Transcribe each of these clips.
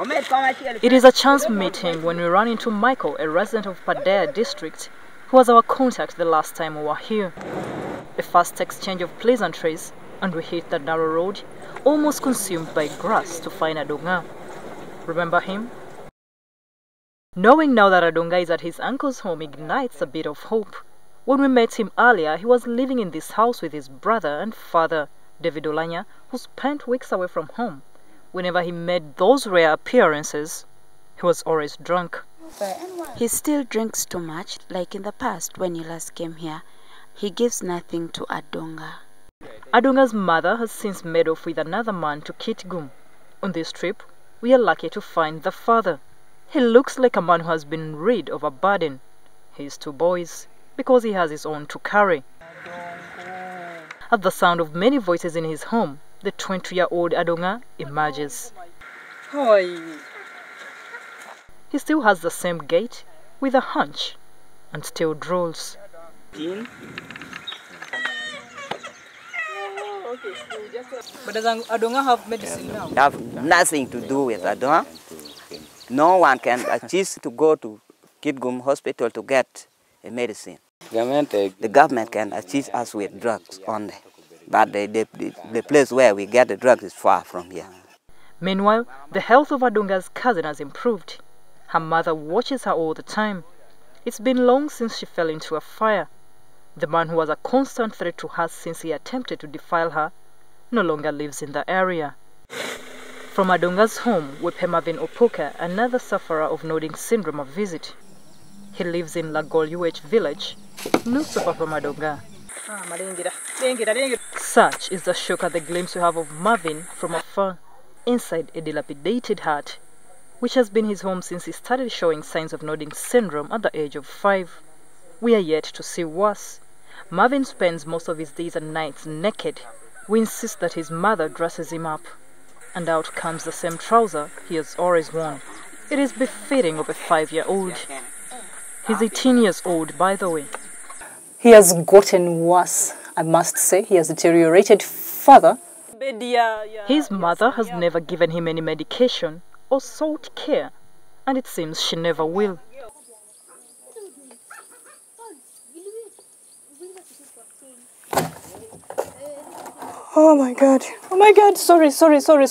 It is a chance meeting when we run into Michael, a resident of Padea district, who was our contact the last time we were here. A fast exchange of pleasantries, and we hit the narrow road, almost consumed by grass, to find Adonga. Remember him? Knowing now that Adonga is at his uncle's home ignites a bit of hope. When we met him earlier, he was living in this house with his brother and father, David Olanya, who spent weeks away from home. Whenever he made those rare appearances, he was always drunk. He still drinks too much, like in the past when he last came here. He gives nothing to Adonga. Adonga's mother has since made off with another man to Kitgum. On this trip, we are lucky to find the father. He looks like a man who has been rid of a burden. His two boys, because he has his own to carry. At the sound of many voices in his home, the 20-year-old Adonga emerges. He still has the same gait, with a hunch, and still drools. But does Adonga have medicine now? Have nothing to do with Adonga. No one can choose to go to Kitgum Hospital to get a medicine. The government can assist us with drugs only. But the place where we get the drugs is far from here. Meanwhile, the health of Adonga's cousin has improved. Her mother watches her all the time. It's been long since she fell into a fire. The man who was a constant threat to her since he attempted to defile her no longer lives in the area. From Adonga's home, we pay Marvin Opoka, another sufferer of nodding syndrome, a visit. He lives in Lagol UH village, not so far from Adonga. Such is the shock at the glimpse we have of Marvin from afar, inside a dilapidated hut, which has been his home since he started showing signs of nodding syndrome at the age of 5. We are yet to see worse. Marvin spends most of his days and nights naked. We insist that his mother dresses him up. And out comes the same trouser he has always worn. It is befitting of a 5-year-old. He's 18 years old, by the way. He has gotten worse, I must say. He has deteriorated further. His mother has never given him any medication or sought care, and it seems she never will. Oh my God. Oh my God. Sorry, sweetheart.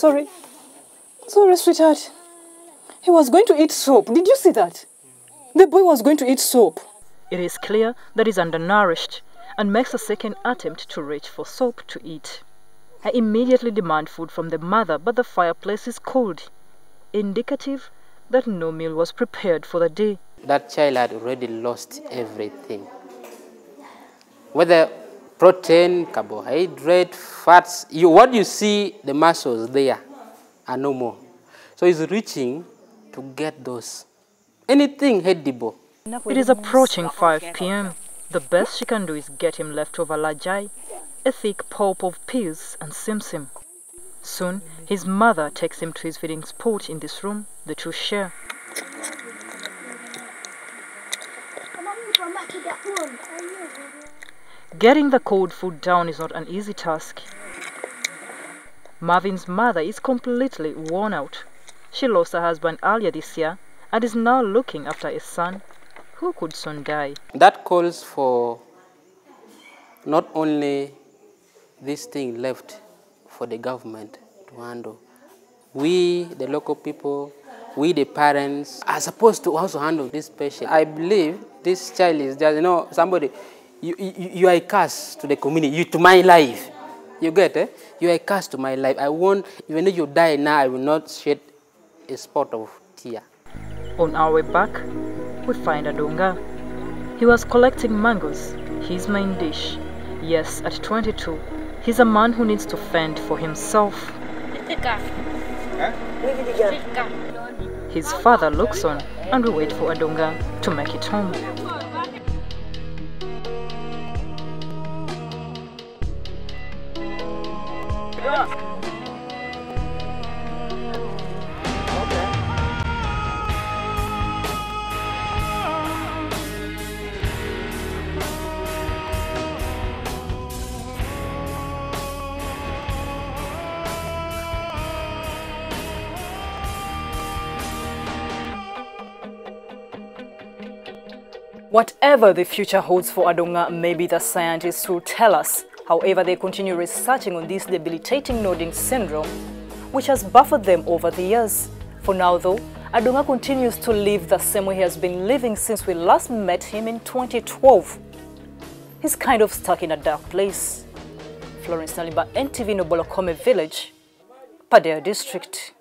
He was going to eat soap. Did you see that? The boy was going to eat soap. It is clear that he's undernourished and makes a second attempt to reach for soap to eat. I immediately demand food from the mother, but the fireplace is cold, indicative that no meal was prepared for the day. That child had already lost everything. Whether protein, carbohydrate, fats, what you see, the muscles there are no more. So he's reaching to get those. Anything edible. It is approaching 5 p.m. The best she can do is get him leftover lajai, a thick pulp of peas and simsim. Soon, his mother takes him to his feeding spot in this room the two share. Getting the cold food down is not an easy task. Marvin's mother is completely worn out. She lost her husband earlier this year and is now looking after a son who could soon die. That calls for not only this thing left for the government to handle. We, the local people, we, the parents, are supposed to also handle this patient. I believe this child is just, somebody, you are a curse to the community, to my life. You get it? You are a curse to my life. I won't, even if you die now, I will not shed a spot of tear. On our way back, we find Adonga. He was collecting mangoes, his main dish. Yes, at 22, he's a man who needs to fend for himself. His father looks on, and we wait for Adonga to make it home. Whatever the future holds for Adonga, maybe the scientists will tell us. However, they continue researching on this debilitating nodding syndrome, which has baffled them over the years. For now though, Adonga continues to live the same way he has been living since we last met him in 2012. He's kind of stuck in a dark place. Florence Naliba, NTV Nobolokome Village, Padea District.